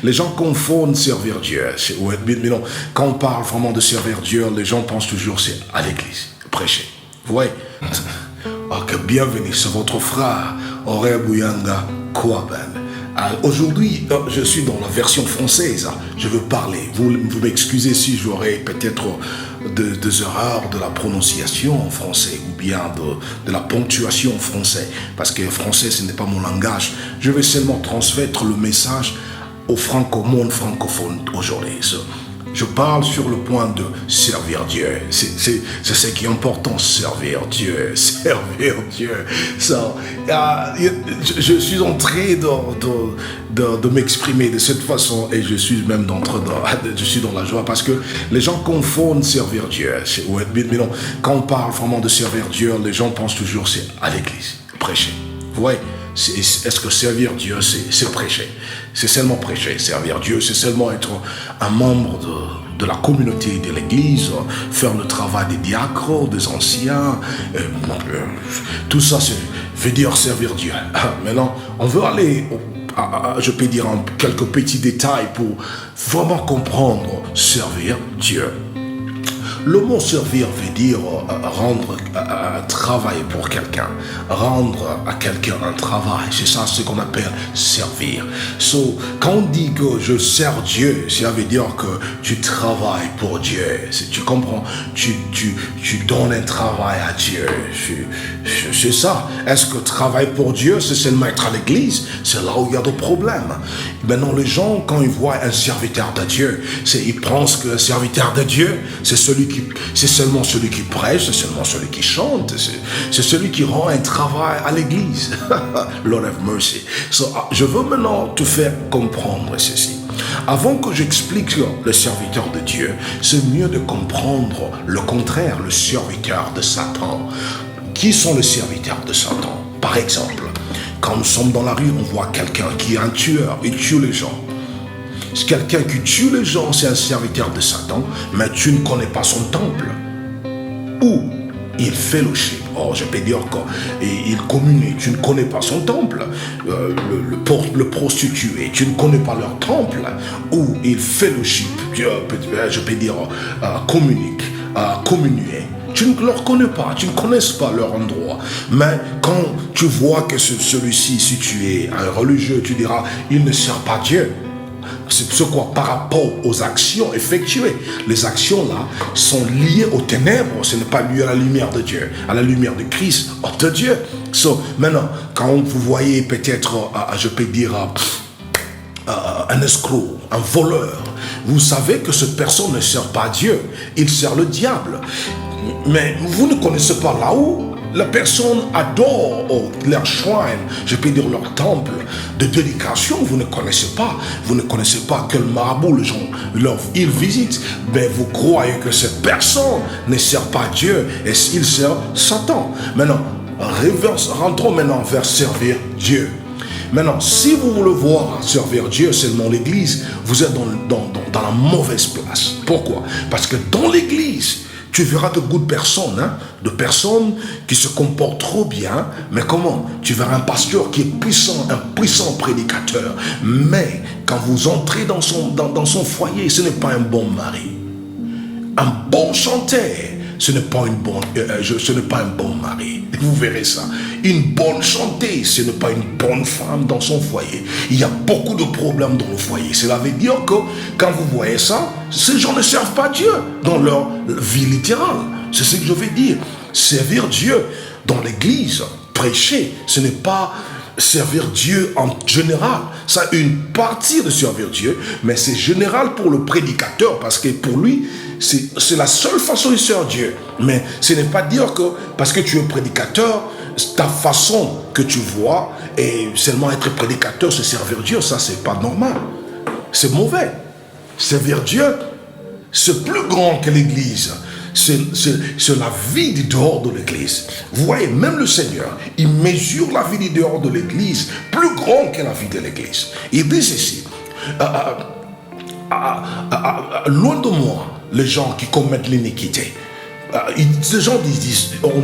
Les gens confondent servir Dieu. Ouais, mais non, quand on parle vraiment de servir Dieu, les gens pensent toujours c'est à l'église, prêcher. Vous voyez? Ok, bienvenue, c'est votre frère, Aurel Bouyanga Kouaben. Aujourd'hui, je suis dans la version française. Je veux parler. Vous m'excusez si j'aurai peut-être des erreurs de la prononciation en français ou bien de la ponctuation en français. Parce que français, ce n'est pas mon langage. Je vais seulement transmettre le message au monde francophone aujourd'hui. Je parle sur le point de servir Dieu. C'est ce qui est important, servir Dieu. Servir Dieu. Je suis en train de m'exprimer de cette façon et je suis même je suis dans la joie parce que les gens confondent servir Dieu. Ouais, mais non, quand on parle vraiment de servir Dieu, les gens pensent toujours c'est à l'église, prêcher. Vous voyez? Est-ce que servir Dieu, c'est prêcher? C'est seulement prêcher. Servir Dieu, c'est seulement être un membre de la communauté de l'Église, faire le travail des diacres, des anciens. Tout ça, veut dire servir Dieu. Maintenant, on veut aller, je peux dire, en quelques petits détails pour vraiment comprendre servir Dieu. Le mot servir veut dire rendre travail pour quelqu'un, rendre à quelqu'un un travail. C'est ça ce qu'on appelle servir. Quand on dit que je sers Dieu, ça veut dire que tu travailles pour Dieu. Tu comprends? Tu donnes un travail à Dieu. C'est ça. Est-ce que travailler pour Dieu, c'est seulement être à l'église? C'est là où il y a des problèmes. Maintenant, les gens, quand ils voient un serviteur de Dieu, ils pensent que le serviteur de Dieu, c'est seulement celui qui prêche, c'est seulement celui qui chante, c'est celui qui rend un travail à l'église. Lord have mercy. Je veux maintenant te faire comprendre ceci. Avant que j'explique le serviteur de Dieu, c'est mieux de comprendre le contraire, le serviteur de Satan. Qui sont les serviteurs de Satan? Par exemple, quand nous sommes dans la rue, on voit quelqu'un qui est un tueur, il tue les gens. Quelqu'un qui tue les gens, c'est un serviteur de Satan, mais tu ne connais pas son temple. Ou il fellowship. Oh, je peux dire qu'il communie, tu ne connais pas son temple. Le prostitué, tu ne connais pas leur temple. Ou il fellowship, je peux dire communique, communier. Tu ne leur connais pas, tu ne connais pas leur endroit. Mais quand tu vois que celui-ci, si tu es un religieux, tu diras, il ne sert pas Dieu. C'est quoi? Par rapport aux actions effectuées. Les actions là sont liées aux ténèbres. Ce n'est pas lié à la lumière de Dieu, à la lumière de Christ, de Dieu. Maintenant, quand vous voyez peut-être, je peux dire, un escroc, un voleur, vous savez que cette personne ne sert pas Dieu. Il sert le diable. Mais vous ne connaissez pas là-haut. La personne adore leur shrine, je peux dire leur temple de dédication. Vous ne connaissez pas. Vous ne connaissez pas quel marabout les gens ils visitent. Mais vous croyez que cette personne ne sert pas Dieu et il sert Satan. Maintenant, rentrons maintenant vers servir Dieu. Maintenant, si vous voulez voir servir Dieu seulement l'église, vous êtes dans la mauvaise place. Pourquoi? Parce que dans l'église, tu verras de good personnes, de personnes qui se comportent trop bien, mais comment? Tu verras un pasteur qui est puissant, un puissant prédicateur, mais quand vous entrez dans son foyer, ce n'est pas un bon mari. Un bon chanteur, ce n'est pas un bon mari. Vous verrez ça. Une bonne chanteuse, ce n'est pas une bonne femme dans son foyer. Il y a beaucoup de problèmes dans le foyer. Cela veut dire que quand vous voyez ça, ces gens ne servent pas Dieu dans leur vie littérale. C'est ce que je veux dire. Servir Dieu dans l'église, prêcher, ce n'est pas servir Dieu en général. Ça a une partie de servir Dieu, mais c'est général pour le prédicateur parce que pour lui, c'est la seule façon de servir Dieu. Mais ce n'est pas dire que parce que tu es prédicateur, ta façon que tu vois et seulement être prédicateur, c'est servir Dieu. Ça, c'est pas normal. C'est mauvais. Servir Dieu, c'est plus grand que l'église. C'est la vie du dehors de l'église. Vous voyez, même le Seigneur, il mesure la vie du dehors de l'église plus grand que la vie de l'église. Il dit ceci, loin de moi, les gens qui commettent l'iniquité. Les gens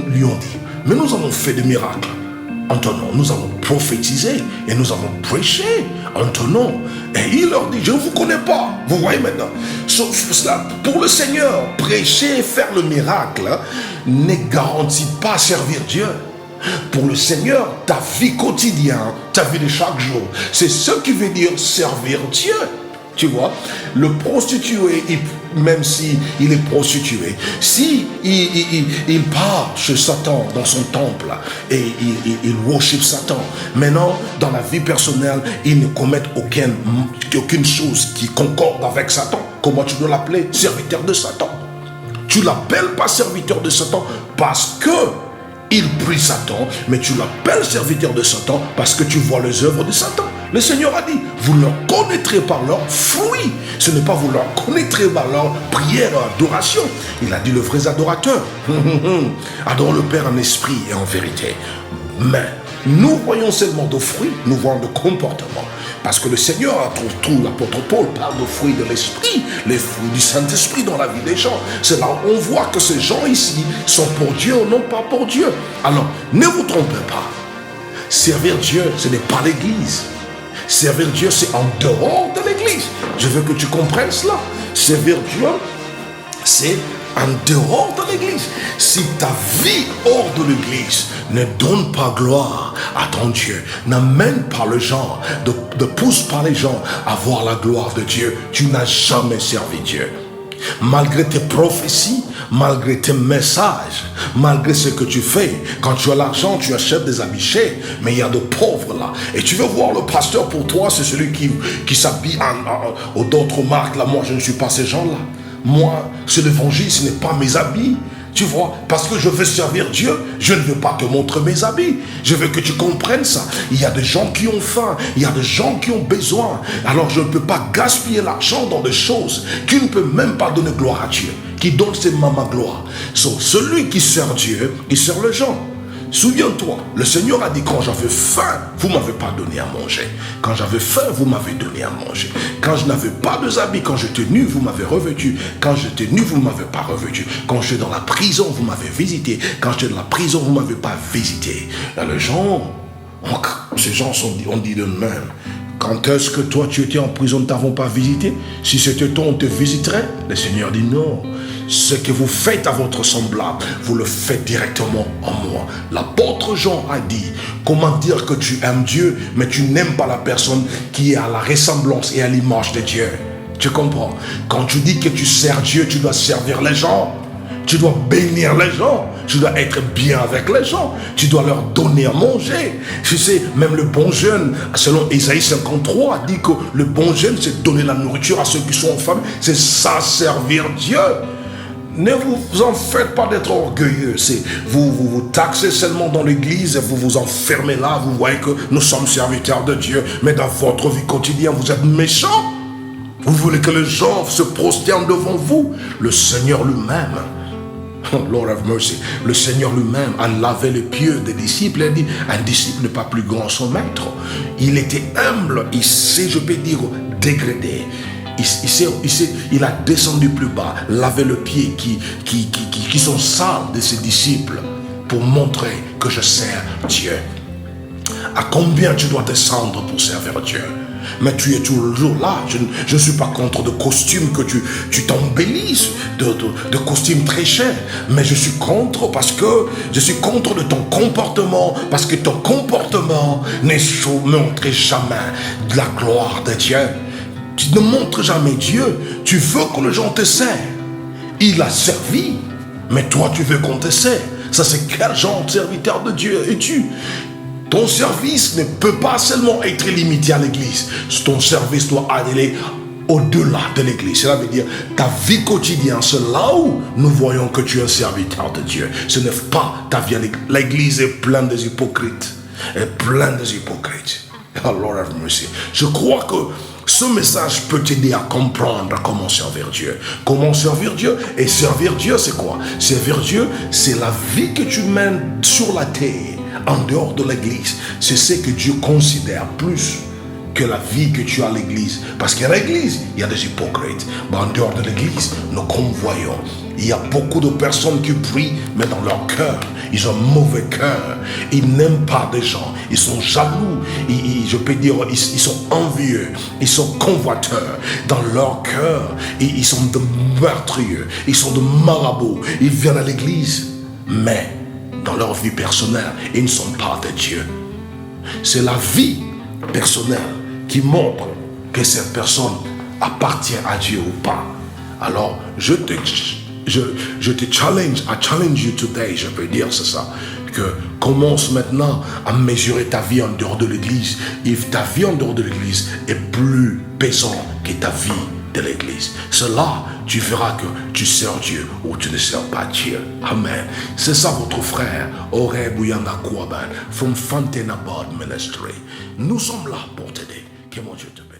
lui ont dit, mais nous avons fait des miracles en ton nom. Nous allons prophétiser et nous allons prêcher en ton nom. Et il leur dit, je ne vous connais pas. Vous voyez maintenant. Pour le Seigneur, prêcher et faire le miracle ne garantit pas servir Dieu. Pour le Seigneur, ta vie quotidienne, ta vie de chaque jour, c'est ce qui veut dire servir Dieu. Tu vois, le prostitué, même si il est prostitué, si il part chez Satan dans son temple et il worship Satan, maintenant dans la vie personnelle, il ne commet aucune chose qui concorde avec Satan. Comment tu dois l'appeler? Serviteur de Satan. Tu l'appelles pas serviteur de Satan parce que il prie Satan, mais tu l'appelles serviteur de Satan parce que tu vois les œuvres de Satan. Le Seigneur a dit, vous leur connaîtrez par leurs fruits. Ce n'est pas vous leur connaîtrez par leur prière, adoration. Il a dit, le vrai adorateur. Adore le Père en esprit et en vérité. Mais nous voyons seulement de fruits, nous voyons de comportements. Parce que le Seigneur a tout, l'apôtre Paul parle de fruits de l'esprit, les fruits du Saint-Esprit dans la vie des gens. C'est là où on voit que ces gens ici sont pour Dieu ou non pas pour Dieu. Alors, ne vous trompez pas. Servir Dieu, ce n'est pas l'église. Servir Dieu, c'est en dehors de l'église. Je veux que tu comprennes cela. Servir Dieu, c'est en dehors de l'église. Si ta vie hors de l'église ne donne pas gloire à ton Dieu, n'amène pas les gens, ne pousse pas les gens à voir la gloire de Dieu, tu n'as jamais servi Dieu. Malgré tes prophéties, malgré tes messages, malgré ce que tu fais, quand tu as l'argent, tu achètes des habits chers, mais il y a de pauvres là. Et tu veux voir le pasteur pour toi, c'est celui qui s'habille aux d'autres marques. Là, moi, je ne suis pas ces gens-là. Moi, c'est l'évangile, ce n'est pas mes habits. Tu vois, parce que je veux servir Dieu, je ne veux pas te montrer mes habits. Je veux que tu comprennes ça. Il y a des gens qui ont faim, il y a des gens qui ont besoin. Alors je ne peux pas gaspiller l'argent dans des choses qui ne peuvent même pas donner gloire à Dieu, qui donnent seulement ma gloire. Celui qui sert Dieu, il sert les gens. Souviens-toi, le Seigneur a dit, quand j'avais faim, vous ne m'avez pas donné à manger. Quand j'avais faim, vous m'avez donné à manger. Quand je n'avais pas de habits, quand j'étais nu, vous m'avez revêtu. Quand j'étais nu, vous ne m'avez pas revêtu. Quand j'étais dans la prison, vous m'avez visité. Quand j'étais dans la prison, vous ne m'avez pas visité. Là, les gens, ces gens ont dit de même. Quand est-ce que toi, tu étais en prison, ne t'avons pas visité? Si c'était toi, on te visiterait? Le Seigneur dit non. Ce que vous faites à votre semblable, vous le faites directement en moi. L'apôtre Jean a dit, comment dire que tu aimes Dieu, mais tu n'aimes pas la personne qui est à la ressemblance et à l'image de Dieu? Tu comprends? Quand tu dis que tu sers Dieu, tu dois servir les gens. Tu dois bénir les gens. Tu dois être bien avec les gens. Tu dois leur donner à manger. Tu sais, même le bon jeune, selon Ésaïe 53, dit que le bon jeune, c'est donner la nourriture à ceux qui sont en famille. C'est ça, servir Dieu. Ne vous en faites pas d'être orgueilleux. Vous taxez seulement dans l'église et vous vous enfermez là. Vous voyez que nous sommes serviteurs de Dieu. Mais dans votre vie quotidienne, vous êtes méchants. Vous voulez que les gens se prosternent devant vous. Le Seigneur lui-même, Lord have mercy, le Seigneur lui-même a lavé les pieds des disciples. Il a dit, un disciple n'est pas plus grand que son maître. Il était humble, il s'est, je peux dire, dégradé. Il a descendu plus bas, lavé les pieds qui sont sales de ses disciples pour montrer que je sers Dieu. À combien tu dois descendre pour servir Dieu? Mais tu es toujours là. Je ne suis pas contre de costumes que tu t'embellisses, de costumes très chers. Mais je suis contre parce que je suis contre de ton comportement. Parce que ton comportement ne montre jamais de la gloire de Dieu. Tu ne montres jamais Dieu. Tu veux que les gens te servent. Il a servi. Mais toi, tu veux qu'on te serve. Ça, c'est quel genre de serviteur de Dieu es-tu? Ton service ne peut pas seulement être limité à l'église. Ton service doit aller au-delà de l'église. Cela veut dire ta vie quotidienne, c'est là où nous voyons que tu es un serviteur de Dieu. Ce n'est pas ta vie à l'église. L'église est pleine des hypocrites. Oh Lord have mercy. Je crois que ce message peut t'aider à comprendre comment servir Dieu. Comment servir Dieu? Et servir Dieu, c'est quoi? Servir Dieu, c'est la vie que tu mènes sur la terre, en dehors de l'église. C'est ce que Dieu considère plus que la vie que tu as à l'église. Parce qu'à l'église, il y a des hypocrites. Mais en dehors de l'église, nous convoyons. Il y a beaucoup de personnes qui prient, mais dans leur cœur, ils ont un mauvais cœur. Ils n'aiment pas des gens. Ils sont jaloux. Je peux dire, ils sont envieux. Ils sont convoiteurs. Dans leur cœur, ils sont de meurtriers. Ils sont de marabouts. Ils viennent à l'église, mais dans leur vie personnelle, ils ne sont pas de Dieu. C'est la vie personnelle qui montre que cette personne appartient à Dieu ou pas. Alors, je te challenge, I challenge you today, je peux dire, c'est ça, que commence maintenant à mesurer ta vie en dehors de l'église. Et ta vie en dehors de l'église est plus pesante que ta vie de l'église. C'est là, tu verras que tu sers Dieu ou tu ne sers pas Dieu. Amen. C'est ça votre frère, Ore Bouyanda Kouaban, from Fontainebleau Ministry. Nous sommes là pour t'aider. Que mon Dieu te bénisse.